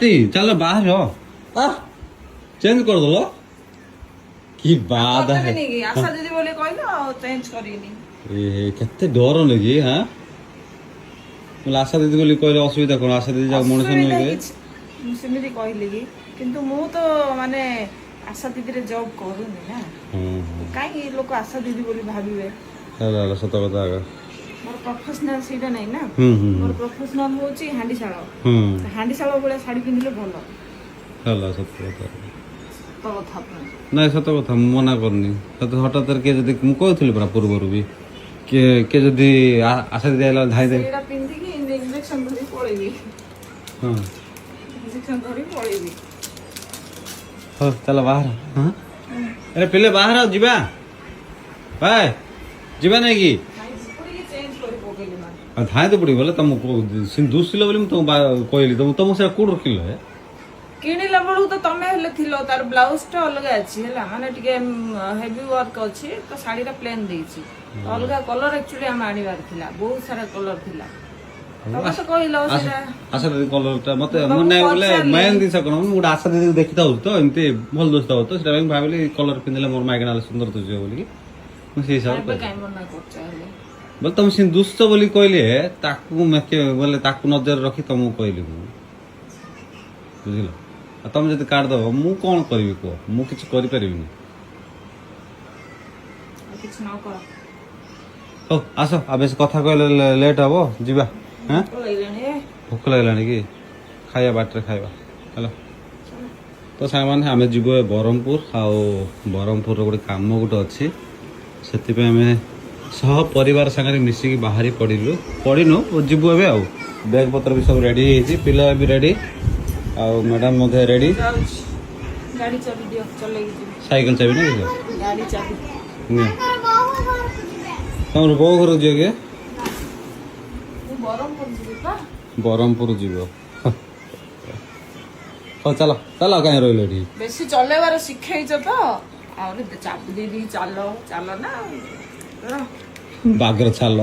ରାତି ଚାଲ ବାହାର ଚେଞ୍ଜ କରିଦେଲ କି ବାଦ ହେ ଆଶା ଦିଦି ବୋଲି କହିଲ ଚେଞ୍ଜ କରିନି କେତେ ଡର ନେକି ହଁ ଆଶା ଦିଦି ବୋଲି କହିଲେ ଅସୁବିଧା କଣ ଆଶା ଦିଦି ଯାଉ ମଣିଷ ନୁହେଁ ମୁଁ ସେମିତି କହିଲି କି କିନ୍ତୁ ମୁଁ ତ ମାନେ ଆଶା ଦିଦିରେ ଜବ୍ କରୁନି ନା କାହିଁକି ଲୋକ ଆଶା ଦିଦି ବୋଲି ଭାବିବେ ସତ କଥା ମୋର ପ୍ରଫେସନାଲ ସେଇଟା ନାଇଁ ନା ମୋର ପ୍ରଫେସନାଲ ହଉଛି ହାଣ୍ଡିଶାଳ ହାଣ୍ଡିଶାଳ ଭଳିଆ ଶାଢୀ ପିନ୍ଧିଲେ ଭଲ ହେଲା ସତ କଥା କଥା ନାଇଁ ସତ କଥା ମୁଁ ମନା କରୁନି ହଠାତ୍ କିଏ ଯଦି ମୁଁ କହିଥିଲି ପରା ପୂର୍ବରୁ ବି କିଏ ଯଦି ଆଶା ଦିଦି ଆଇଲା ଧାଇ ଦେ ସେଇଟା ପିନ୍ଧିକି ଇଞ୍ଜେକ୍ସନ ଧରି ପଳେଇବି ଇଞ୍ଜେକ୍ସନ ଧରି ପଳେଇବି ହଉ ଚାଲ ବାହାର ଆରେ ପିଲେ ବାହାର ଯିବା ଭାଇ ଯିବା ନାଇଁ କି ଧାଇଁ ତ ପଡ଼ିବ ବୋଲେ ତମକୁ ଦୁସିଲ ବୋଲି ମୁଁ ତମକୁ କହିଲି ତମକୁ ସେଟା କୋଉଠି ରଖିଲ କିଣିଲା ବେଳକୁ ତ ତମେ ହେଲେ ଥିଲ ତାର ବ୍ଲାଉଜ ଟା ଅଲଗା ଅଛି ହେଲା ମାନେ ଟିକେ ହେଭି ୱାର୍କ ଅଛି ତ ଶାଢୀଟା ପ୍ଲେନ ଦେଇଛି ଅଲଗା କଲର ଆକ୍ଚୁଆଲି ଆମେ ଆଣିବାର ଥିଲା ବହୁତ ସାରା କଲର ଥିଲା ଆଶା ଦିଦି କଲରଟା ମତେ ମାନେ ବୋଲେ ମେନ୍ ଜିନିଷ କଣ ମୁଁ ଗୋଟେ ଆଶା ଦିଦି ଦେଖିଥାଉ ତ ଏମିତି ଭଲ ଦୋଷ ଥାଉ ତ ସେଟା ପାଇଁ ଭାବିଲି କଲର ପିନ୍ଧିଲେ ମୋର ମାଇଗଣା ସୁନ୍ଦର ଦିଶିବ ବୋଲି ମୁଁ ସେଇ ହିସାବରେ ବୋଲେ ତମେ ସେ ଦୁଷ୍ଟ ବୋଲି କହିଲେ ତାକୁ ବୋଲେ ତାକୁ ନଜର ରଖି ତମକୁ କହିଲି ମୁଁ ବୁଝିଲ ଆଉ ତମେ ଯଦି କାଢି ଦବ ମୁଁ କଣ କରିବି କୁହ ମୁଁ କିଛି କରିପାରିବିନି ହଉ ଆସ ଆଉ ବେଶୀ କଥା କହିଲେ ଲେଟ୍ ହବ ଯିବା ଭୋକ ଲାଗିଲାଣି କି ଖାଇବା ବାଟରେ ଖାଇବା ହେଲା ତ ସାଙ୍ଗମାନେ ଆମେ ଯିବୁ ବ୍ରହ୍ମପୁର ଆଉ ବ୍ରହ୍ମପୁରର ଗୋଟେ କାମ ଗୋଟେ ଅଛି ସେଥିପାଇଁ ଆମେ ସହ ପରିବାର ସାଙ୍ଗରେ ମିଶିକି ବାହାରି ପଡ଼ିନୁ ଯିବୁ ଏବେ ଆଉ ବ୍ୟାଗ୍ ପତ୍ର ବି ସବୁ ରେଡ଼ି ହେଇଛି ପିଲା ବି ରେଡ଼ି ଆଉ ମ୍ୟାଡ଼ାମ ମଧ୍ୟ ରେଡ଼ି ସାଇକେଲ ଚାବି ନା ତମର ବୋଉ ଘରକୁ ଯିବ କି ବ୍ରହ୍ମପୁର ଯିବ ହଉ ଚାଲ ଚାଲ କାହିଁ ରହିଲ ଏଠି ବେଶୀ ଚଲେଇବାର ଶିଖେଇଛ ତ ଆହୁରି ଚାବି ଦେଇ ଚାଲ ଚାଲ ନା ବାଘର ଚାଲ